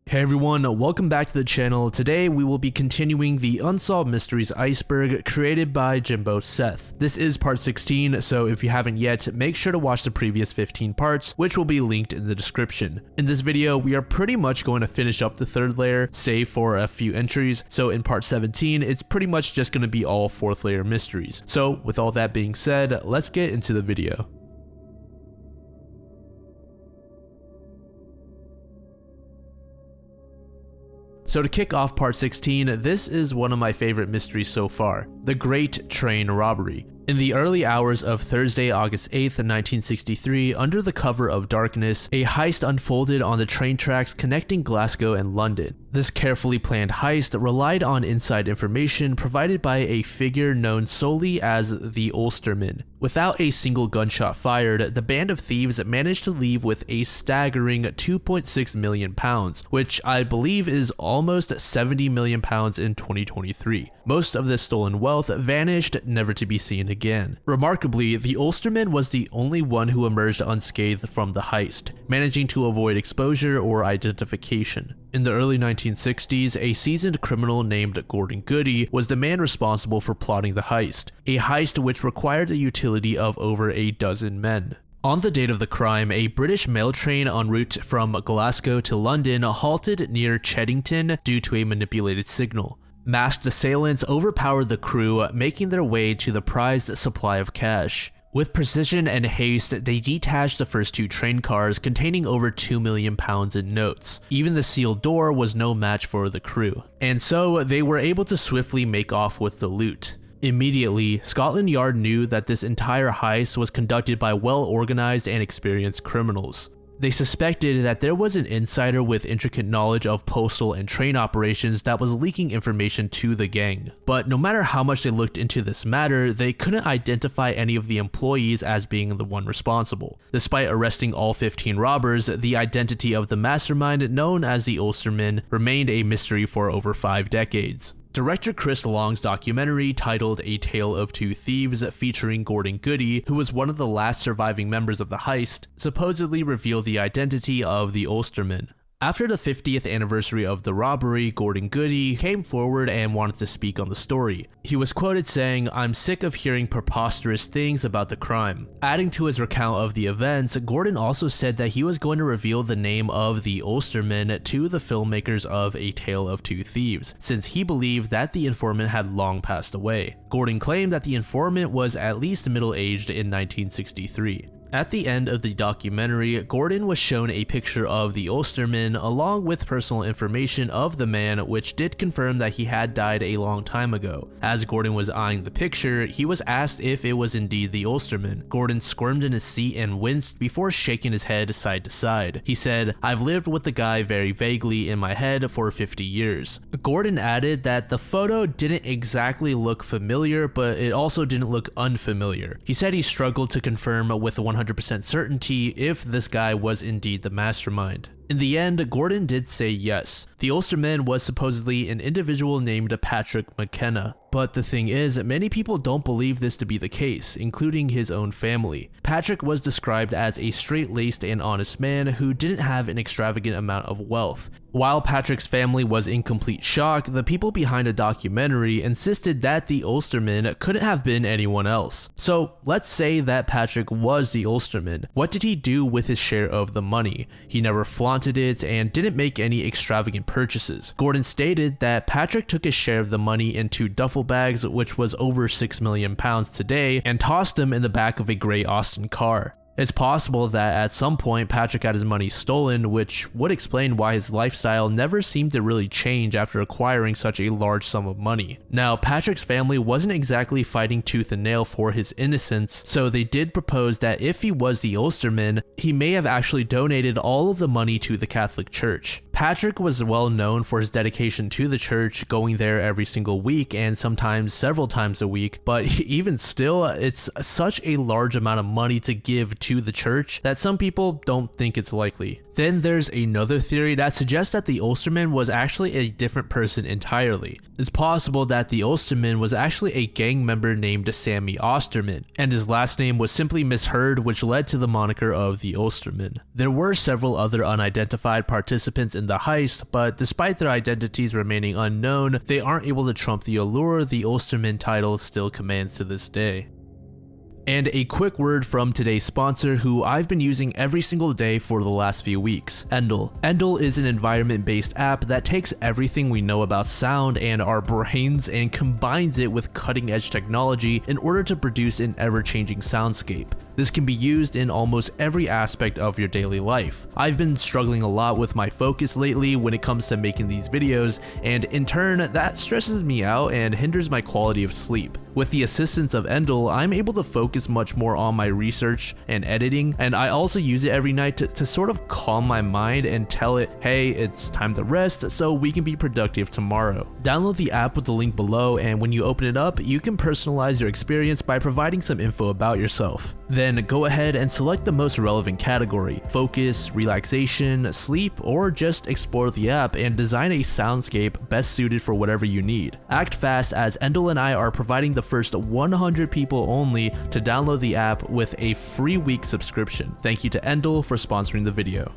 Hey everyone, welcome back to the channel. Today we will be continuing the Unsolved Mysteries Iceberg created by Jimbo Seth. This is part 16, so if you haven't yet, make sure to watch the previous 15 parts, which will be linked in the description. In this video, we are pretty much going to finish up the third layer, save for a few entries, so in part 17, it's pretty much just going to be all fourth layer mysteries. So with all that being said, let's get into the video. So to kick off part 16, this is one of my favorite mysteries so far, the Great Train Robbery. In the early hours of Thursday, August 8th, 1963, under the cover of darkness, a heist unfolded on the train tracks connecting Glasgow and London. This carefully planned heist relied on inside information provided by a figure known solely as the Ulsterman. Without a single gunshot fired, the band of thieves managed to leave with a staggering £2.6 million, which I believe is almost £70 million in 2023. Most of this stolen wealth vanished, never to be seen again. Remarkably, the Ulsterman was the only one who emerged unscathed from the heist, managing to avoid exposure or identification. In the early 1960s, a seasoned criminal named Gordon Goody was the man responsible for plotting the heist, a heist which required the utility of over a dozen men. On the date of the crime, a British mail train en route from Glasgow to London halted near Cheddington due to a manipulated signal. Masked assailants overpowered the crew, making their way to the prized supply of cash. With precision and haste, they detached the first two train cars containing over £2 million in notes. Even the sealed door was no match for the crew, and so they were able to swiftly make off with the loot. Immediately, Scotland Yard knew that this entire heist was conducted by well-organized and experienced criminals. They suspected that there was an insider with intricate knowledge of postal and train operations that was leaking information to the gang. But no matter how much they looked into this matter, they couldn't identify any of the employees as being the one responsible. Despite arresting all 15 robbers, the identity of the mastermind known as the Ulsterman remained a mystery for over 5 decades. Director Chris Long's documentary titled A Tale of Two Thieves, featuring Gordon Goody, who was one of the last surviving members of the heist, supposedly revealed the identity of the Ulsterman. After the 50th anniversary of the robbery, Gordon Goody came forward and wanted to speak on the story. He was quoted saying, "I'm sick of hearing preposterous things about the crime." Adding to his recount of the events, Gordon also said that he was going to reveal the name of the Ulsterman to the filmmakers of A Tale of Two Thieves, since he believed that the informant had long passed away. Gordon claimed that the informant was at least middle-aged in 1963. At the end of the documentary, Gordon was shown a picture of the Ulsterman along with personal information of the man, which did confirm that he had died a long time ago. As Gordon was eyeing the picture, he was asked if it was indeed the Ulsterman. Gordon squirmed in his seat and winced before shaking his head side to side. He said, "I've lived with the guy very vaguely in my head for 50 years. Gordon added that the photo didn't exactly look familiar, but it also didn't look unfamiliar. He said he struggled to confirm with 100% certainty if this guy was indeed the mastermind. In the end, Gordon did say yes. The Ulsterman was supposedly an individual named Patrick McKenna. But the thing is, many people don't believe this to be the case, including his own family. Patrick was described as a straight-laced and honest man who didn't have an extravagant amount of wealth. While Patrick's family was in complete shock, the people behind a documentary insisted that the Ulsterman couldn't have been anyone else. So let's say that Patrick was the Ulsterman. What did he do with his share of the money? He never flaunted it and didn't make any extravagant purchases. Gordon stated that Patrick took his share of the money into duffel bags, which was over £6 million today, and tossed them in the back of a grey Austin car. It's possible that at some point Patrick had his money stolen, which would explain why his lifestyle never seemed to really change after acquiring such a large sum of money. Now, Patrick's family wasn't exactly fighting tooth and nail for his innocence, so they did propose that if he was the Ulsterman, he may have actually donated all of the money to the Catholic Church. Patrick was well known for his dedication to the church, going there every single week and sometimes several times a week, but even still, it's such a large amount of money to give to the church that some people don't think it's likely. Then there's another theory that suggests that the Ulsterman was actually a different person entirely. It's possible that the Ulsterman was actually a gang member named Sammy Osterman, and his last name was simply misheard, which led to the moniker of the Ulsterman. There were several other unidentified participants in the heist, but despite their identities remaining unknown, they aren't able to trump the allure the Ulsterman title still commands to this day. And a quick word from today's sponsor, who I've been using every single day for the last few weeks, Endel. Endel is an environment-based app that takes everything we know about sound and our brains and combines it with cutting-edge technology in order to produce an ever-changing soundscape. This can be used in almost every aspect of your daily life. I've been struggling a lot with my focus lately when it comes to making these videos, and in turn, that stresses me out and hinders my quality of sleep. With the assistance of Endel, I'm able to focus much more on my research and editing, and I also use it every night to sort of calm my mind and tell it, hey, it's time to rest so we can be productive tomorrow. Download the app with the link below, and when you open it up, you can personalize your experience by providing some info about yourself. Then go ahead and select the most relevant category: focus, relaxation, sleep, or just explore the app and design a soundscape best suited for whatever you need. Act fast, as Endel and I are providing the first 100 people only to download the app with a free week subscription. Thank you to Endel for sponsoring the video.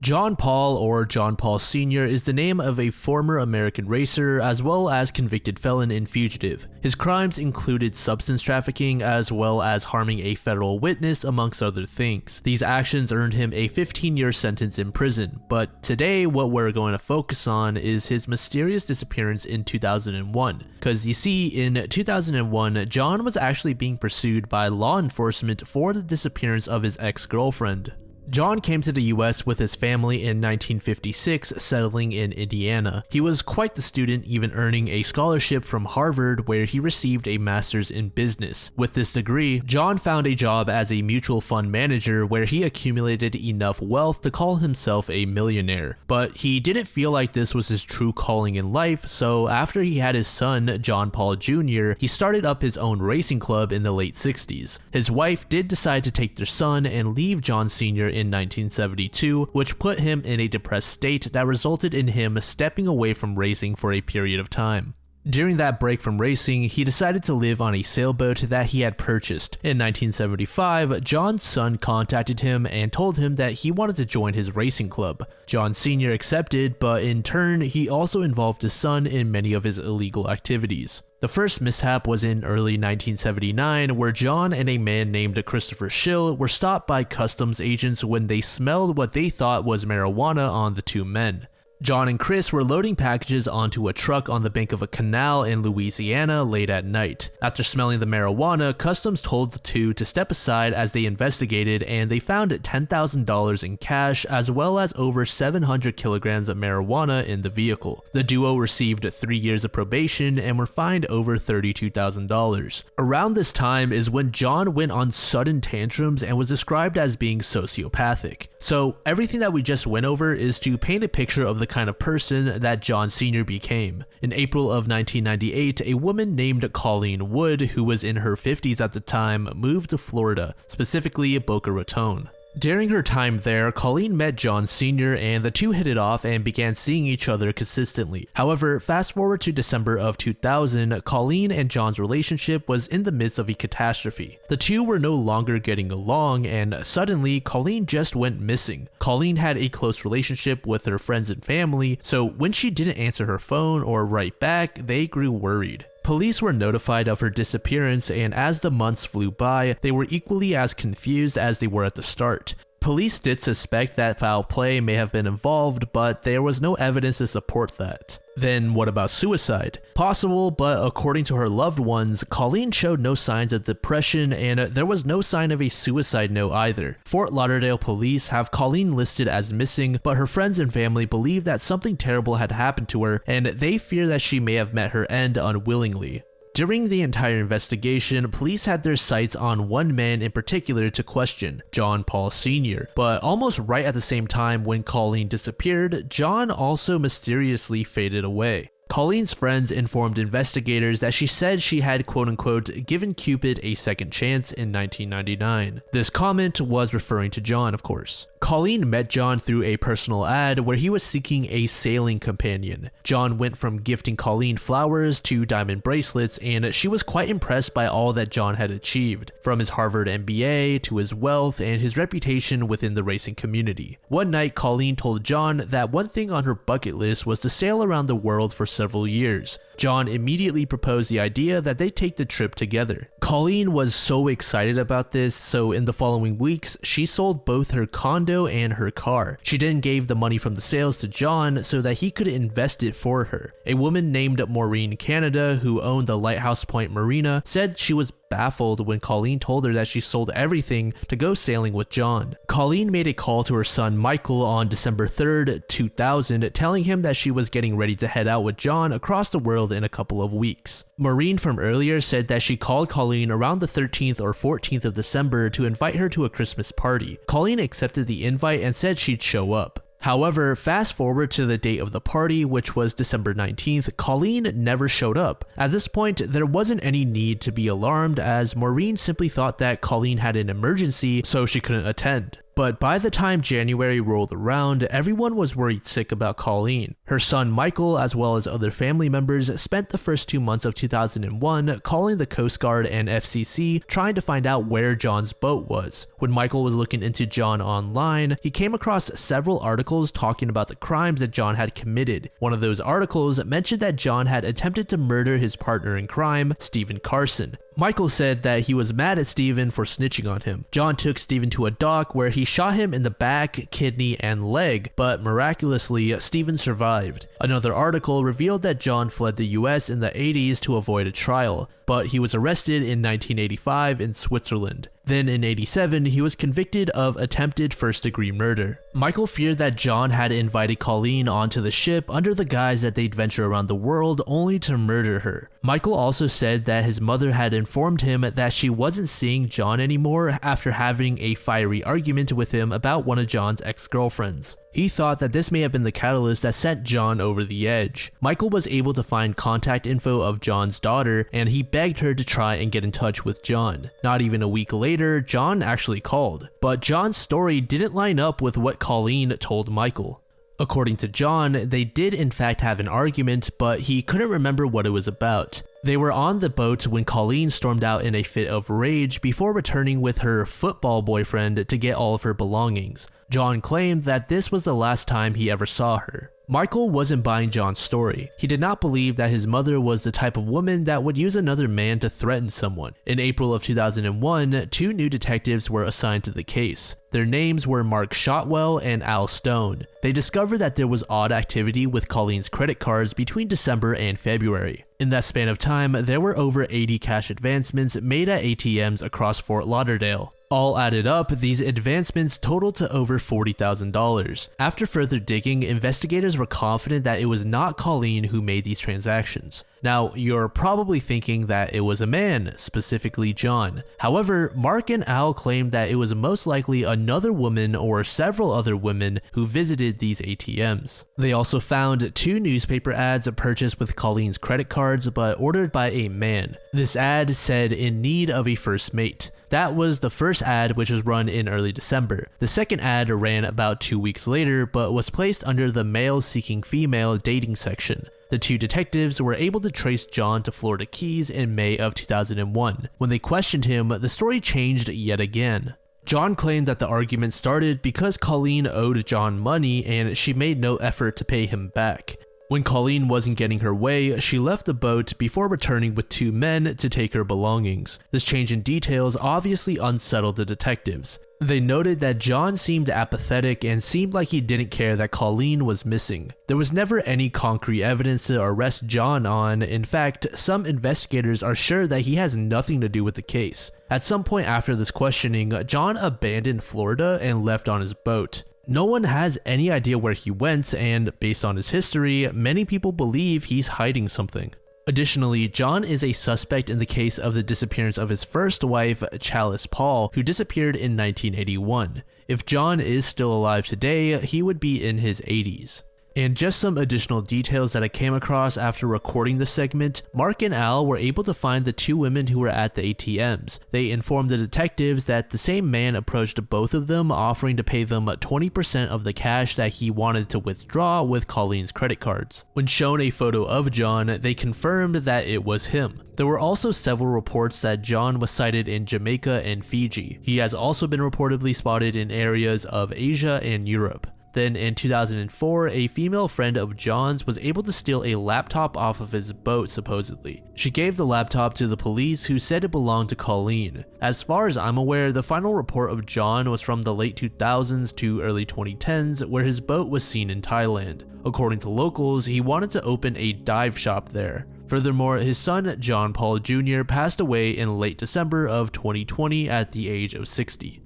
John Paul, or John Paul Sr., is the name of a former American racer as well as convicted felon and fugitive. His crimes included substance trafficking as well as harming a federal witness, amongst other things. These actions earned him a 15-year sentence in prison, but today what we're going to focus on is his mysterious disappearance in 2001. Because you see, in 2001, John was actually being pursued by law enforcement for the disappearance of his ex-girlfriend. John came to the US with his family in 1956, settling in Indiana. He was quite the student, even earning a scholarship from Harvard where he received a master's in business. With this degree, John found a job as a mutual fund manager where he accumulated enough wealth to call himself a millionaire. But he didn't feel like this was his true calling in life, so after he had his son, John Paul Jr., he started up his own racing club in the late 60s. His wife did decide to take their son and leave John Sr. in 1972, which put him in a depressed state that resulted in him stepping away from racing for a period of time. During that break from racing, he decided to live on a sailboat that he had purchased. In 1975, John's son contacted him and told him that he wanted to join his racing club. John Sr. accepted, but in turn, he also involved his son in many of his illegal activities. The first mishap was in early 1979, where John and a man named Christopher Schill were stopped by customs agents when they smelled what they thought was marijuana on the two men. John and Chris were loading packages onto a truck on the bank of a canal in Louisiana late at night. After smelling the marijuana, customs told the two to step aside as they investigated, and they found $10,000 in cash as well as over 700 kilograms of marijuana in the vehicle. The duo received 3 years of probation and were fined over $32,000. Around this time is when John went on sudden tantrums and was described as being sociopathic. So everything that we just went over is to paint a picture of the kind of person that John Sr. became. In April of 1998, a woman named Colleen Wood, who was in her 50s at the time, moved to Florida, specifically Boca Raton. During her time there, Colleen met John Sr. and the two hit it off and began seeing each other consistently. However, fast forward to December of 2000, Colleen and John's relationship was in the midst of a catastrophe. The two were no longer getting along, and suddenly, Colleen just went missing. Colleen had a close relationship with her friends and family, so when she didn't answer her phone or write back, they grew worried. Police were notified of her disappearance, and as the months flew by, they were equally as confused as they were at the start. Police did suspect that foul play may have been involved, but there was no evidence to support that. Then what about suicide? Possible, but according to her loved ones, Colleen showed no signs of depression, and there was no sign of a suicide note either. Fort Lauderdale police have Colleen listed as missing, but her friends and family believe that something terrible had happened to her, and they fear that she may have met her end unwillingly. During the entire investigation, police had their sights on one man in particular to question, John Paul Sr., but almost right at the same time when Colleen disappeared, John also mysteriously faded away. Colleen's friends informed investigators that she said she had quote-unquote given Cupid a second chance in 1999. This comment was referring to John, of course. Colleen met John through a personal ad where he was seeking a sailing companion. John went from gifting Colleen flowers to diamond bracelets, and she was quite impressed by all that John had achieved, from his Harvard MBA to his wealth and his reputation within the racing community. One night, Colleen told John that one thing on her bucket list was to sail around the world for several years. John immediately proposed the idea that they take the trip together. Colleen was so excited about this, so in the following weeks, she sold both her condo and her car. She then gave the money from the sales to John so that he could invest it for her. A woman named Maureen Canada, who owned the Lighthouse Point Marina, said she was baffled when Colleen told her that she sold everything to go sailing with John. Colleen made a call to her son Michael on December 3rd, 2000, telling him that she was getting ready to head out with John across the world in a couple of weeks. Maureen from earlier said that she called Colleen around the 13th or 14th of December to invite her to a Christmas party. Colleen accepted the invite and said she'd show up. However, fast forward to the date of the party, which was December 19th, Colleen never showed up. At this point, there wasn't any need to be alarmed, as Maureen simply thought that Colleen had an emergency, so she couldn't attend. But by the time January rolled around, everyone was worried sick about Colleen. Her son Michael, as well as other family members, spent the first 2 months of 2001 calling the Coast Guard and FCC trying to find out where John's boat was. When Michael was looking into John online, he came across several articles talking about the crimes that John had committed. One of those articles mentioned that John had attempted to murder his partner in crime, Stephen Carson. Michael said that he was mad at Stephen for snitching on him. John took Stephen to a dock where he shot him in the back, kidney, and leg, but miraculously, Stephen survived. Another article revealed that John fled the US in the 80s to avoid a trial, but he was arrested in 1985 in Switzerland. Then in 87, he was convicted of attempted first-degree murder. Michael feared that John had invited Colleen onto the ship under the guise that they'd venture around the world only to murder her. Michael also said that his mother had informed him that she wasn't seeing John anymore after having a fiery argument with him about one of John's ex-girlfriends. He thought that this may have been the catalyst that sent John over the edge. Michael was able to find contact info of John's daughter, and he begged her to try and get in touch with John. Not even a week later, John actually called. But John's story didn't line up with what Colleen told Michael. According to John, they did in fact have an argument, but he couldn't remember what it was about. They were on the boat when Colleen stormed out in a fit of rage before returning with her football boyfriend to get all of her belongings. John claimed that this was the last time he ever saw her. Michael wasn't buying John's story. He did not believe that his mother was the type of woman that would use another man to threaten someone. In April of 2001, 2 new detectives were assigned to the case. Their names were Mark Shotwell and Al Stone. They discovered that there was odd activity with Colleen's credit cards between December and February. In that span of time, there were over 80 cash advancements made at ATMs across Fort Lauderdale. All added up, these advancements totaled to over $40,000. After further digging, investigators were confident that it was not Colleen who made these transactions. Now, you're probably thinking that it was a man, specifically John. However, Mark and Al claimed that it was most likely another woman or several other women who visited these ATMs. They also found 2 newspaper ads purchased with Colleen's credit cards but ordered by a man. This ad said "in need of a first mate." That was the first ad, which was run in early December. The second ad ran about 2 weeks later, but was placed under the male seeking female dating section. The 2 detectives were able to trace John to Florida Keys in May of 2001. When they questioned him, the story changed yet again. John claimed that the argument started because Colleen owed John money and she made no effort to pay him back. When Colleen wasn't getting her way, she left the boat before returning with 2 men to take her belongings. This change in details obviously unsettled the detectives. They noted that John seemed apathetic and seemed like he didn't care that Colleen was missing. There was never any concrete evidence to arrest John on. In fact, some investigators are sure that he has nothing to do with the case. At some point after this questioning, John abandoned Florida and left on his boat. No one has any idea where he went, and based on his history, many people believe he's hiding something. Additionally, John is a suspect in the case of the disappearance of his first wife, Chalice Paul, who disappeared in 1981. If John is still alive today, he would be in his 80s. And just some additional details that I came across after recording this segment, Mark and Al were able to find the two women who were at the ATMs. They informed the detectives that the same man approached both of them, offering to pay them 20% of the cash that he wanted to withdraw with Colleen's credit cards. When shown a photo of John, they confirmed that it was him. There were also several reports that John was sighted in Jamaica and Fiji. He has also been reportedly spotted in areas of Asia and Europe. Then in 2004, a female friend of John's was able to steal a laptop off of his boat, supposedly. She gave the laptop to the police, who said it belonged to Colleen. As far as I'm aware, the final report of John was from the late 2000s to early 2010s, where his boat was seen in Thailand. According to locals, he wanted to open a dive shop there. Furthermore, his son John Paul Jr. passed away in late December of 2020 at the age of 60.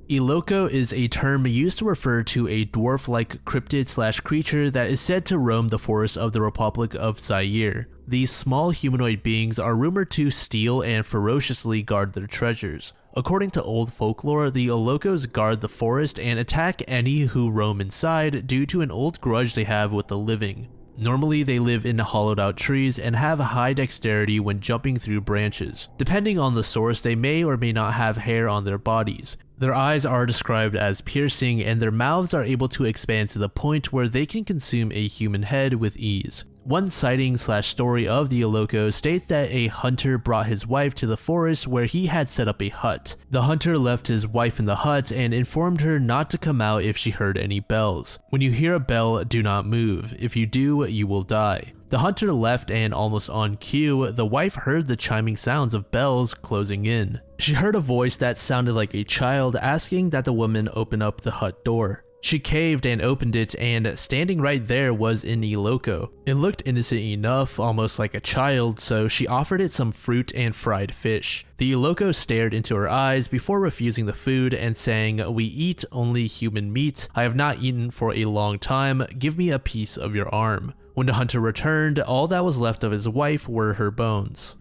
Eloko is a term used to refer to a dwarf-like cryptid/creature that is said to roam the forests of the Republic of Zaire. These small humanoid beings are rumored to steal and ferociously guard their treasures. According to old folklore, the Elokos guard the forest and attack any who roam inside due to an old grudge they have with the living. Normally, they live in hollowed out trees and have high dexterity when jumping through branches. Depending on the source, they may or may not have hair on their bodies. Their eyes are described as piercing, and their mouths are able to expand to the point where they can consume a human head with ease. One sighting/story of the Eloko states that a hunter brought his wife to the forest where he had set up a hut. The hunter left his wife in the hut and informed her not to come out if she heard any bells. When you hear a bell, do not move. If you do, you will die. The hunter left, and almost on cue, the wife heard the chiming sounds of bells closing in. She heard a voice that sounded like a child asking that the woman open up the hut door. She caved and opened it, and standing right there was an eloko. It looked innocent enough, almost like a child, so she offered it some fruit and fried fish. The eloko stared into her eyes before refusing the food and saying, "We eat only human meat. I have not eaten for a long time. Give me a piece of your arm." When the hunter returned, all that was left of his wife were her bones.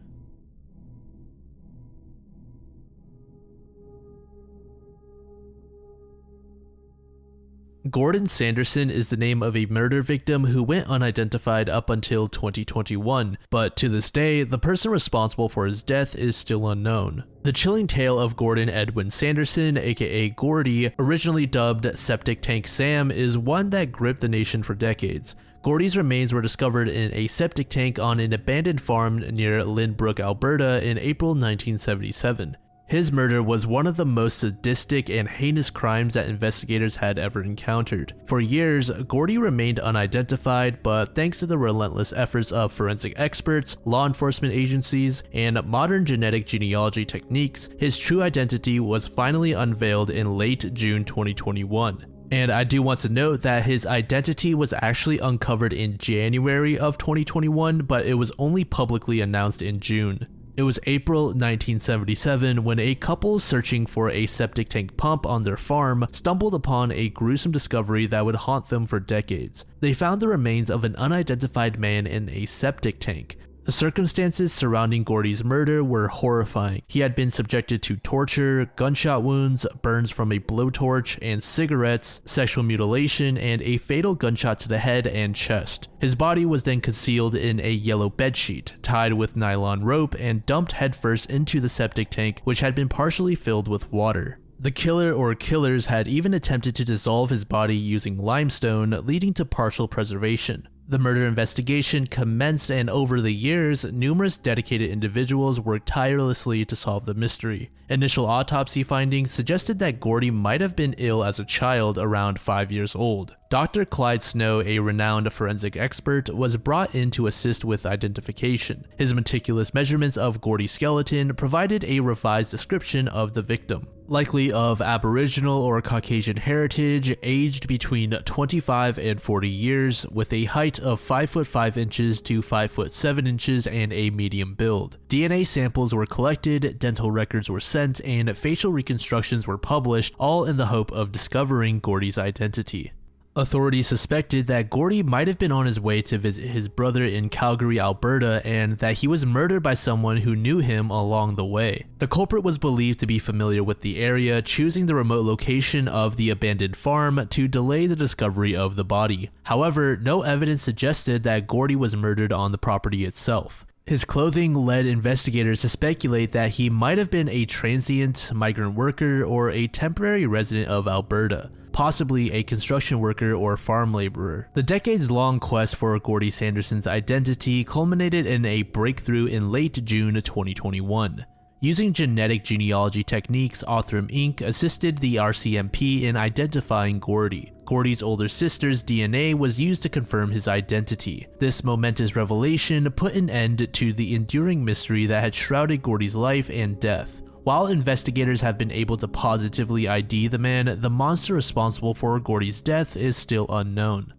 Gordon Sanderson is the name of a murder victim who went unidentified up until 2021, but to this day, the person responsible for his death is still unknown. The chilling tale of Gordon Edwin Sanderson, aka Gordy, originally dubbed Septic Tank Sam, is one that gripped the nation for decades. Gordy's remains were discovered in a septic tank on an abandoned farm near Lynbrook, Alberta in April 1977. His murder was one of the most sadistic and heinous crimes that investigators had ever encountered. For years, Gordy remained unidentified, but thanks to the relentless efforts of forensic experts, law enforcement agencies, and modern genetic genealogy techniques, his true identity was finally unveiled in late June 2021. And I do want to note that his identity was actually uncovered in January of 2021, but it was only publicly announced in June. It was April 1977 when a couple searching for a septic tank pump on their farm stumbled upon a gruesome discovery that would haunt them for decades. They found the remains of an unidentified man in a septic tank. The circumstances surrounding Gordy's murder were horrifying. He had been subjected to torture, gunshot wounds, burns from a blowtorch and cigarettes, sexual mutilation, and a fatal gunshot to the head and chest. His body was then concealed in a yellow bedsheet, tied with nylon rope, and dumped headfirst into the septic tank, which had been partially filled with water. The killer or killers had even attempted to dissolve his body using limestone, leading to partial preservation. The murder investigation commenced, and over the years, numerous dedicated individuals worked tirelessly to solve the mystery. Initial autopsy findings suggested that Gordy might have been ill as a child around 5 years old. Dr. Clyde Snow, a renowned forensic expert, was brought in to assist with identification. His meticulous measurements of Gordy's skeleton provided a revised description of the victim. Likely of Aboriginal or Caucasian heritage, aged between 25 and 40 years, with a height of 5 foot 5 inches to 5 foot 7 inches and a medium build. DNA samples were collected, dental records were sent, and facial reconstructions were published, all in the hope of discovering Gordy's identity. Authorities suspected that Gordy might have been on his way to visit his brother in Calgary, Alberta, and that he was murdered by someone who knew him along the way. The culprit was believed to be familiar with the area, choosing the remote location of the abandoned farm to delay the discovery of the body. However, no evidence suggested that Gordy was murdered on the property itself. His clothing led investigators to speculate that he might have been a transient migrant worker or a temporary resident of Alberta, possibly a construction worker or farm laborer. The decades-long quest for Gordy Sanderson's identity culminated in a breakthrough in late June 2021. Using genetic genealogy techniques, Othram Inc. assisted the RCMP in identifying Gordy. Gordy's older sister's DNA was used to confirm his identity. This momentous revelation put an end to the enduring mystery that had shrouded Gordy's life and death. While investigators have been able to positively ID the man, the monster responsible for Gordy's death is still unknown.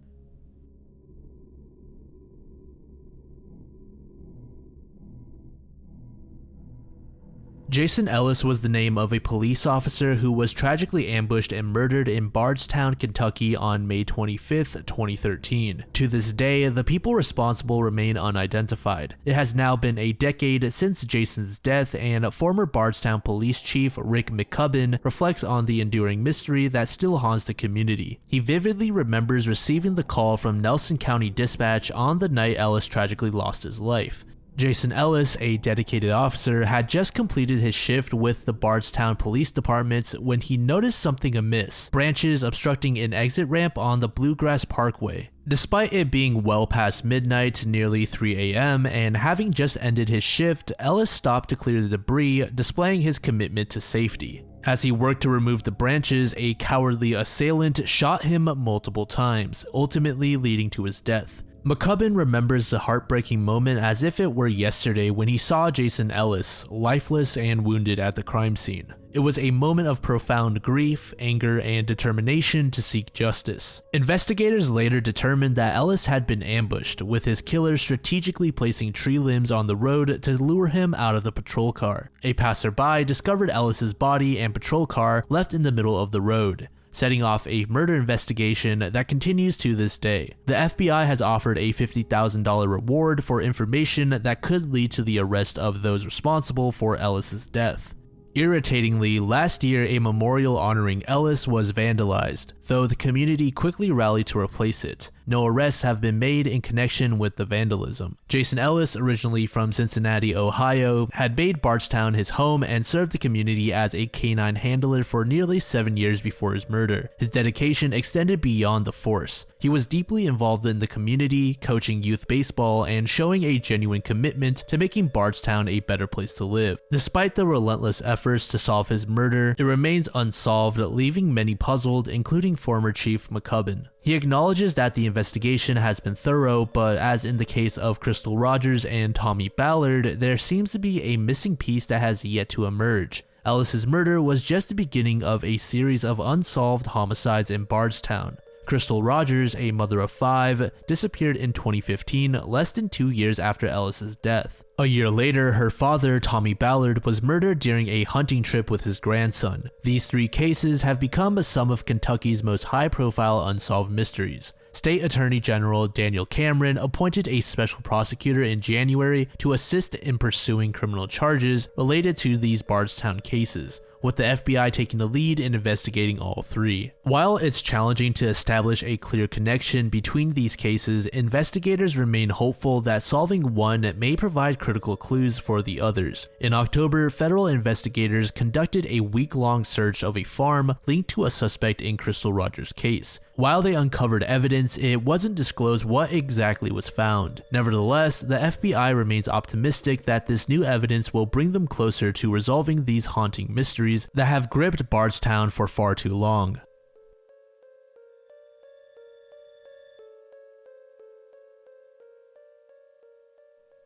Jason Ellis was the name of a police officer who was tragically ambushed and murdered in Bardstown, Kentucky on May 25, 2013. To this day, the people responsible remain unidentified. It has now been a decade since Jason's death, and former Bardstown Police Chief Rick McCubbin reflects on the enduring mystery that still haunts the community. He vividly remembers receiving the call from Nelson County Dispatch on the night Ellis tragically lost his life. Jason Ellis, a dedicated officer, had just completed his shift with the Bardstown Police Department when he noticed something amiss: branches obstructing an exit ramp on the Bluegrass Parkway. Despite it being well past midnight, nearly 3 a.m., and having just ended his shift, Ellis stopped to clear the debris, displaying his commitment to safety. As he worked to remove the branches, a cowardly assailant shot him multiple times, ultimately leading to his death. McCubbin remembers the heartbreaking moment as if it were yesterday when he saw Jason Ellis, lifeless and wounded at the crime scene. It was a moment of profound grief, anger, and determination to seek justice. Investigators later determined that Ellis had been ambushed, with his killer strategically placing tree limbs on the road to lure him out of the patrol car. A passerby discovered Ellis's body and patrol car left in the middle of the road, setting off a murder investigation that continues to this day. The FBI has offered a $50,000 reward for information that could lead to the arrest of those responsible for Ellis's death. Irritatingly, last year a memorial honoring Ellis was vandalized, though the community quickly rallied to replace it. No arrests have been made in connection with the vandalism. Jason Ellis, originally from Cincinnati, Ohio, had made Bardstown his home and served the community as a canine handler for nearly 7 years before his murder. His dedication extended beyond the force. He was deeply involved in the community, coaching youth baseball and showing a genuine commitment to making Bardstown a better place to live. Despite the relentless efforts to solve his murder, it remains unsolved, leaving many puzzled, including former Chief McCubbin. He acknowledges that the investigation has been thorough, but as in the case of Crystal Rogers and Tommy Ballard, there seems to be a missing piece that has yet to emerge. Ellis's murder was just the beginning of a series of unsolved homicides in Bardstown. Crystal Rogers, a mother of 5, disappeared in 2015, less than 2 years after Ellis's death. A year later, her father, Tommy Ballard, was murdered during a hunting trip with his grandson. These 3 cases have become some of Kentucky's most high-profile unsolved mysteries. State Attorney General Daniel Cameron appointed a special prosecutor in January to assist in pursuing criminal charges related to these Bardstown cases, with the FBI taking the lead in investigating all 3. While it's challenging to establish a clear connection between these cases, investigators remain hopeful that solving one may provide critical clues for the others. In October, federal investigators conducted a week-long search of a farm linked to a suspect in Crystal Rogers' case. While they uncovered evidence, it wasn't disclosed what exactly was found. Nevertheless, the FBI remains optimistic that this new evidence will bring them closer to resolving these haunting mysteries that have gripped Bardstown for far too long.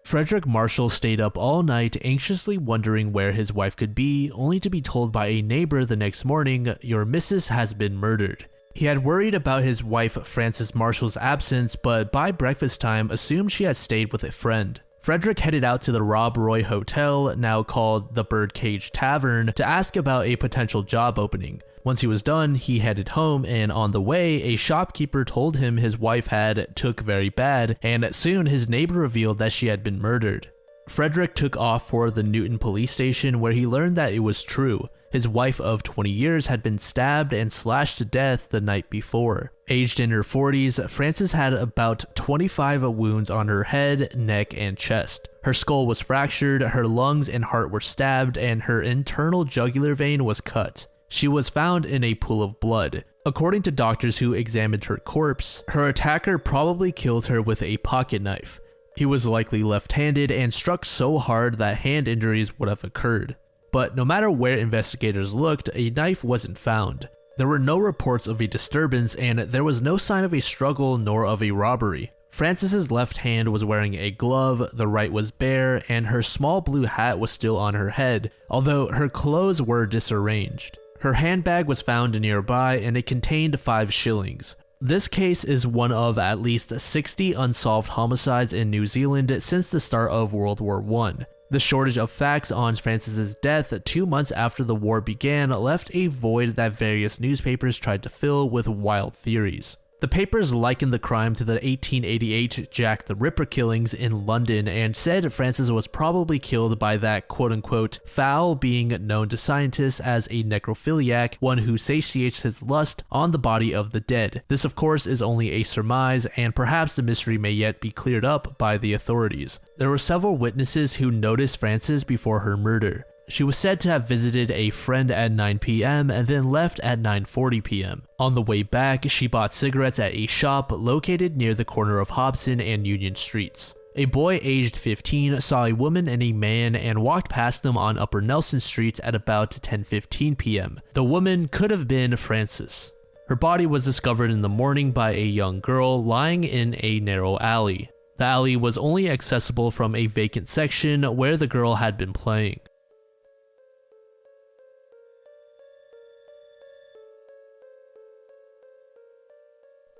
Frederick Marshall stayed up all night anxiously wondering where his wife could be, only to be told by a neighbor the next morning, "Your missus has been murdered." He had worried about his wife Frances Marshall's absence, but by breakfast time assumed she had stayed with a friend. Frederick headed out to the Rob Roy Hotel, now called the Birdcage Tavern, to ask about a potential job opening. Once he was done, he headed home, and on the way, a shopkeeper told him his wife had took very bad, and soon his neighbor revealed that she had been murdered. Frederick took off for the Newton police station, where he learned that it was true. His wife of 20 years had been stabbed and slashed to death the night before. Aged in her 40s, Frances had about 25 wounds on her head, neck, and chest. Her skull was fractured, her lungs and heart were stabbed, and her internal jugular vein was cut. She was found in a pool of blood. According to doctors who examined her corpse, her attacker probably killed her with a pocket knife. He was likely left-handed and struck so hard that hand injuries would have occurred. But no matter where investigators looked, a knife wasn't found. There were no reports of a disturbance, and there was no sign of a struggle nor of a robbery. Frances's left hand was wearing a glove, the right was bare, and her small blue hat was still on her head, although her clothes were disarranged. Her handbag was found nearby, and it contained 5 shillings. This case is one of at least 60 unsolved homicides in New Zealand since the start of World War I. The shortage of facts on Frances's death 2 months after the war began left a void that various newspapers tried to fill with wild theories. The papers likened the crime to the 1888 Jack the Ripper killings in London and said Frances was probably killed by that quote-unquote fowl, being known to scientists as a necrophiliac, one who satiates his lust on the body of the dead. This of course is only a surmise, and perhaps the mystery may yet be cleared up by the authorities. There were several witnesses who noticed Frances before her murder. She was said to have visited a friend at 9 p.m. and then left at 9:40 p.m. On the way back, she bought cigarettes at a shop located near the corner of Hobson and Union Streets. A boy aged 15 saw a woman and a man and walked past them on Upper Nelson Street at about 10:15 p.m. The woman could have been Frances. Her body was discovered in the morning by a young girl lying in a narrow alley. The alley was only accessible from a vacant section where the girl had been playing.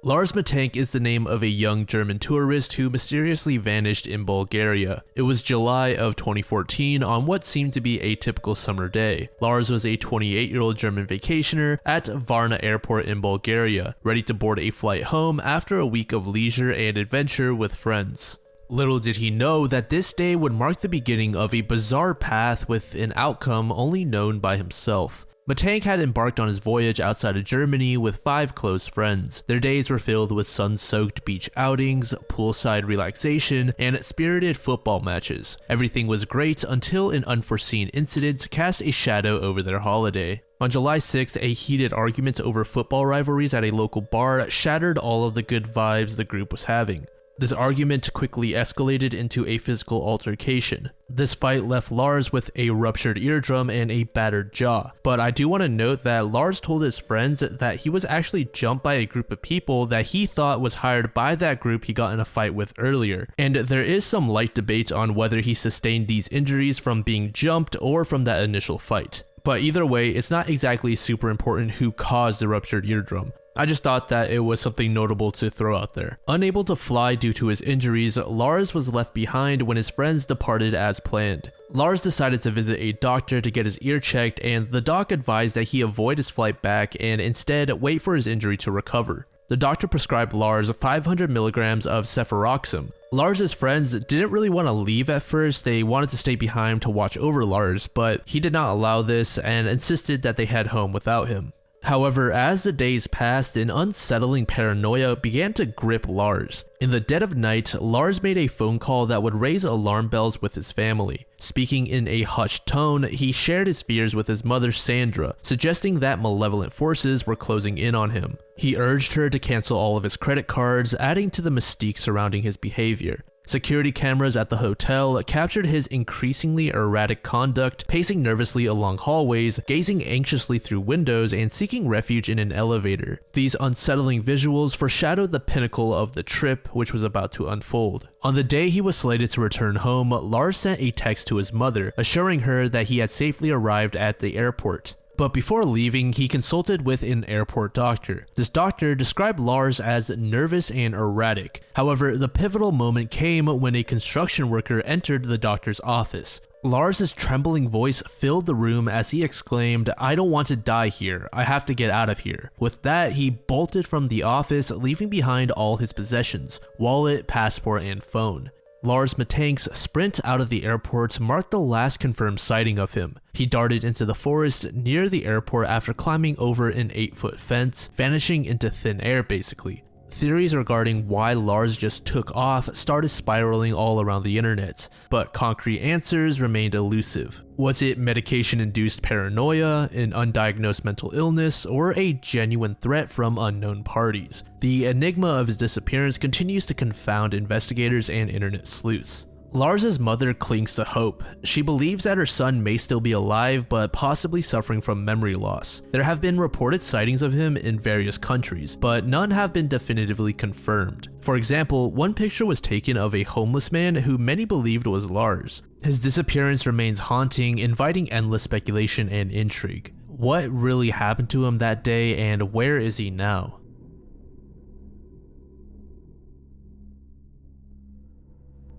Lars Mittank is the name of a young German tourist who mysteriously vanished in Bulgaria. It was July of 2014 on what seemed to be a typical summer day. Lars was a 28-year-old German vacationer at Varna Airport in Bulgaria, ready to board a flight home after a week of leisure and adventure with friends. Little did he know that this day would mark the beginning of a bizarre path with an outcome only known by himself. Mittank had embarked on his voyage outside of Germany with 5 close friends. Their days were filled with sun-soaked beach outings, poolside relaxation, and spirited football matches. Everything was great until an unforeseen incident cast a shadow over their holiday. On July 6th, a heated argument over football rivalries at a local bar shattered all of the good vibes the group was having. This argument quickly escalated into a physical altercation. This fight left Lars with a ruptured eardrum and a battered jaw. But I do want to note that Lars told his friends that he was actually jumped by a group of people that he thought was hired by that group he got in a fight with earlier. And there is some light debate on whether he sustained these injuries from being jumped or from that initial fight. But either way, it's not exactly super important who caused the ruptured eardrum. I just thought that it was something notable to throw out there. Unable to fly due to his injuries, Lars was left behind when his friends departed as planned. Lars decided to visit a doctor to get his ear checked, and the doc advised that he avoid his flight back and instead wait for his injury to recover. The doctor prescribed Lars 500 milligrams of cefuroxime. Lars's friends didn't really want to leave at first. They wanted to stay behind to watch over Lars, but he did not allow this and insisted that they head home without him. However, as the days passed, an unsettling paranoia began to grip Lars. In the dead of night, Lars made a phone call that would raise alarm bells with his family. Speaking in a hushed tone, he shared his fears with his mother Sandra, suggesting that malevolent forces were closing in on him. He urged her to cancel all of his credit cards, adding to the mystique surrounding his behavior. Security cameras at the hotel captured his increasingly erratic conduct, pacing nervously along hallways, gazing anxiously through windows, and seeking refuge in an elevator. These unsettling visuals foreshadowed the pinnacle of the trip, which was about to unfold. On the day he was slated to return home, Lars sent a text to his mother, assuring her that he had safely arrived at the airport. But before leaving, he consulted with an airport doctor. This doctor described Lars as nervous and erratic. However, the pivotal moment came when a construction worker entered the doctor's office. Lars's trembling voice filled the room as he exclaimed, "I don't want to die here. I have to get out of here." With that, he bolted from the office, leaving behind all his possessions: wallet, passport, and phone. Lars Mittank's sprint out of the airport marked the last confirmed sighting of him. He darted into the forest near the airport after climbing over an 8-foot fence, vanishing into thin air basically. Theories regarding why Lars just took off started spiraling all around the internet, but concrete answers remained elusive. Was it medication-induced paranoia, an undiagnosed mental illness, or a genuine threat from unknown parties? The enigma of his disappearance continues to confound investigators and internet sleuths. Lars's mother clings to hope. She believes that her son may still be alive, but possibly suffering from memory loss. There have been reported sightings of him in various countries, but none have been definitively confirmed. For example, one picture was taken of a homeless man who many believed was Lars. His disappearance remains haunting, inviting endless speculation and intrigue. What really happened to him that day, and where is he now?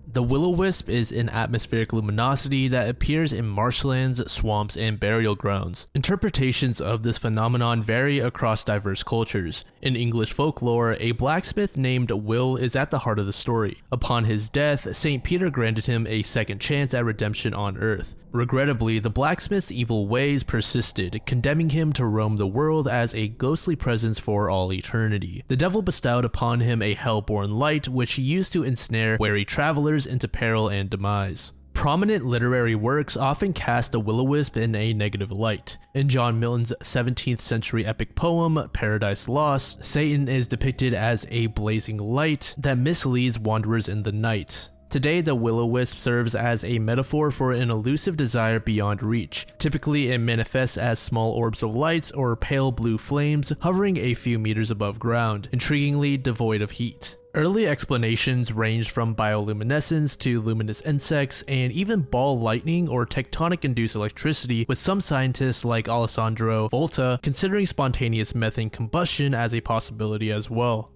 The will-o-wisp is an atmospheric luminosity that appears in marshlands, swamps, and burial grounds. Interpretations of this phenomenon vary across diverse cultures. In English folklore, a blacksmith named Will is at the heart of the story. Upon his death, St. Peter granted him a second chance at redemption on Earth. Regrettably, the blacksmith's evil ways persisted, condemning him to roam the world as a ghostly presence for all eternity. The devil bestowed upon him a hell-born light, which he used to ensnare wary travelers into peril and demise. Prominent literary works often cast the will-o-wisp in a negative light. In John Milton's 17th century epic poem, Paradise Lost, Satan is depicted as a blazing light that misleads wanderers in the night. Today, the will-o-wisp serves as a metaphor for an elusive desire beyond reach. Typically, it manifests as small orbs of light or pale blue flames hovering a few meters above ground, intriguingly devoid of heat. Early explanations ranged from bioluminescence to luminous insects and even ball lightning or tectonic-induced electricity, with some scientists like Alessandro Volta considering spontaneous methane combustion as a possibility as well.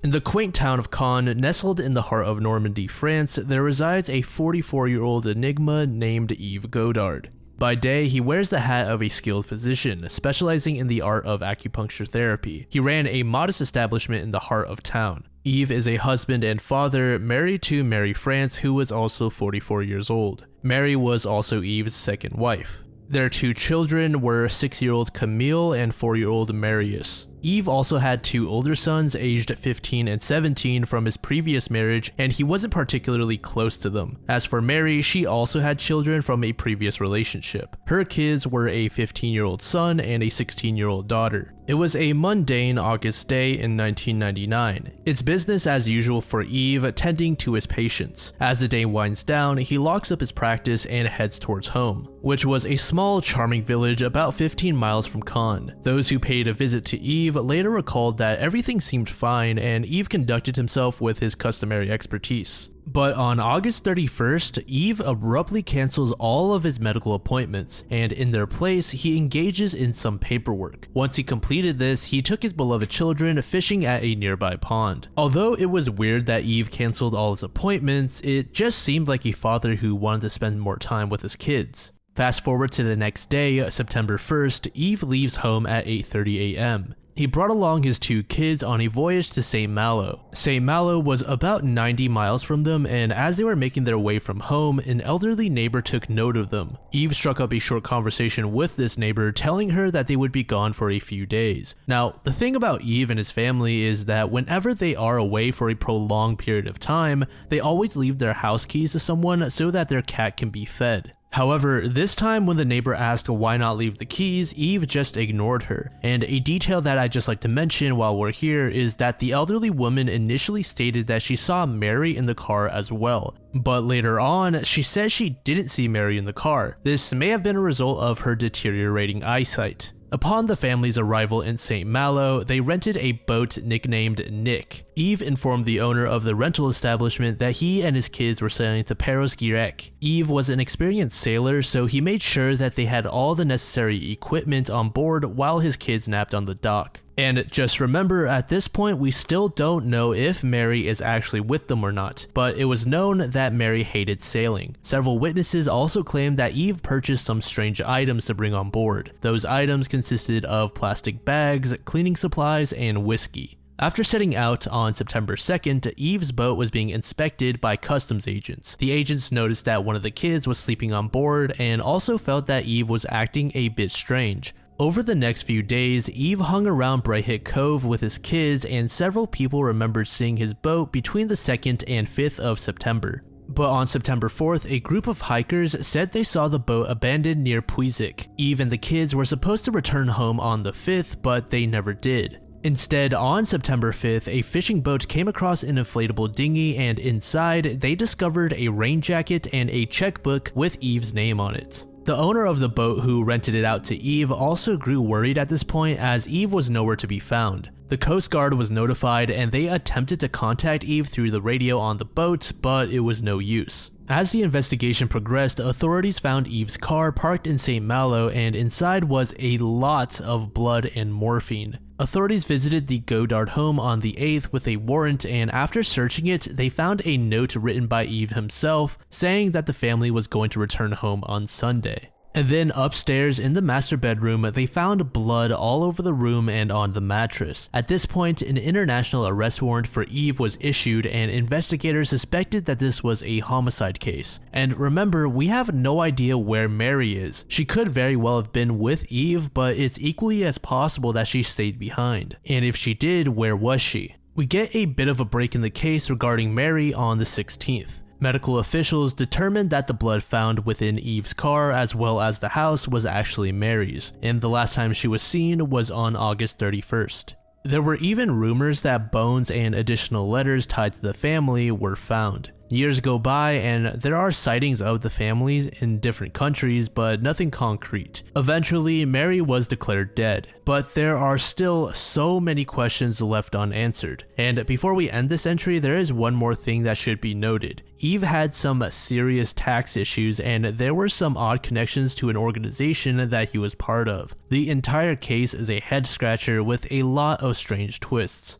In the quaint town of Caen, nestled in the heart of Normandy, France, there resides a 44-year-old enigma named Yves Godard. By day, he wears the hat of a skilled physician, specializing in the art of acupuncture therapy. He ran a modest establishment in the heart of town. Yves is a husband and father, married to Mary France, who was also 44 years old. Mary was also Yves' second wife. Their two children were 6-year-old Camille and 4-year-old Marius. Yves also had two older sons aged 15 and 17 from his previous marriage, and he wasn't particularly close to them. As for Mary, she also had children from a previous relationship. Her kids were a 15-year-old son and a 16-year-old daughter. It was a mundane August day in 1999. It's business as usual for Yves, tending to his patients. As the day winds down, he locks up his practice and heads towards home, which was a small, charming village about 15 miles from Caen. Those who paid a visit to Yves later recalled that everything seemed fine and Yves conducted himself with his customary expertise. But on August 31st, Yves abruptly cancels all of his medical appointments, and in their place, he engages in some paperwork. Once he completed this, he took his beloved children fishing at a nearby pond. Although it was weird that Yves canceled all his appointments, it just seemed like a father who wanted to spend more time with his kids. Fast forward to the next day, September 1st, Yves leaves home at 8:30 a.m. He brought along his two kids on a voyage to St. Malo. St. Malo was about 90 miles from them, and as they were making their way from home, an elderly neighbor took note of them. Yves struck up a short conversation with this neighbor, telling her that they would be gone for a few days. Now, the thing about Yves and his family is that whenever they are away for a prolonged period of time, they always leave their house keys to someone so that their cat can be fed. However, this time when the neighbor asked why not leave the keys, Yves just ignored her. And a detail that I'd just like to mention while we're here is that the elderly woman initially stated that she saw Mary in the car as well. But later on, she says she didn't see Mary in the car. This may have been a result of her deteriorating eyesight. Upon the family's arrival in St. Malo, they rented a boat nicknamed Nick. Eve informed the owner of the rental establishment that he and his kids were sailing to Perros Guirec. Eve was an experienced sailor, so he made sure that they had all the necessary equipment on board while his kids napped on the dock. And just remember, at this point we still don't know if Mary is actually with them or not, but it was known that Mary hated sailing. Several witnesses also claimed that Eve purchased some strange items to bring on board. Those items consisted of plastic bags, cleaning supplies, and whiskey. After setting out on September 2nd, Eve's boat was being inspected by customs agents. The agents noticed that one of the kids was sleeping on board and also felt that Eve was acting a bit strange. Over the next few days, Eve hung around Bright Hit Cove with his kids, and several people remembered seeing his boat between the 2nd and 5th of September. But on September 4th, a group of hikers said they saw the boat abandoned near Puizik. Eve and the kids were supposed to return home on the 5th, but they never did. Instead, on September 5th, a fishing boat came across an inflatable dinghy, and inside, they discovered a rain jacket and a checkbook with Eve's name on it. The owner of the boat who rented it out to Eve also grew worried at this point, as Eve was nowhere to be found. The Coast Guard was notified and they attempted to contact Eve through the radio on the boat, but it was no use. As the investigation progressed, authorities found Eve's car parked in St. Malo, and inside was a lot of blood and morphine. Authorities visited the Godard home on the 8th with a warrant, and after searching it, they found a note written by Eve himself saying that the family was going to return home on Sunday. And then upstairs in the master bedroom, they found blood all over the room and on the mattress. At this point, an international arrest warrant for Eve was issued, and investigators suspected that this was a homicide case. And remember, we have no idea where Mary is. She could very well have been with Eve, but it's equally as possible that she stayed behind. And if she did, where was she? We get a bit of a break in the case regarding Mary on the 16th. Medical officials determined that the blood found within Eve's car as well as the house was actually Mary's, and the last time she was seen was on August 31st. There were even rumors that bones and additional letters tied to the family were found. Years go by and there are sightings of the families in different countries, but nothing concrete. Eventually, Mary was declared dead, but there are still so many questions left unanswered. And before we end this entry, there is one more thing that should be noted. Eve had some serious tax issues, and there were some odd connections to an organization that he was part of. The entire case is a head scratcher with a lot of strange twists.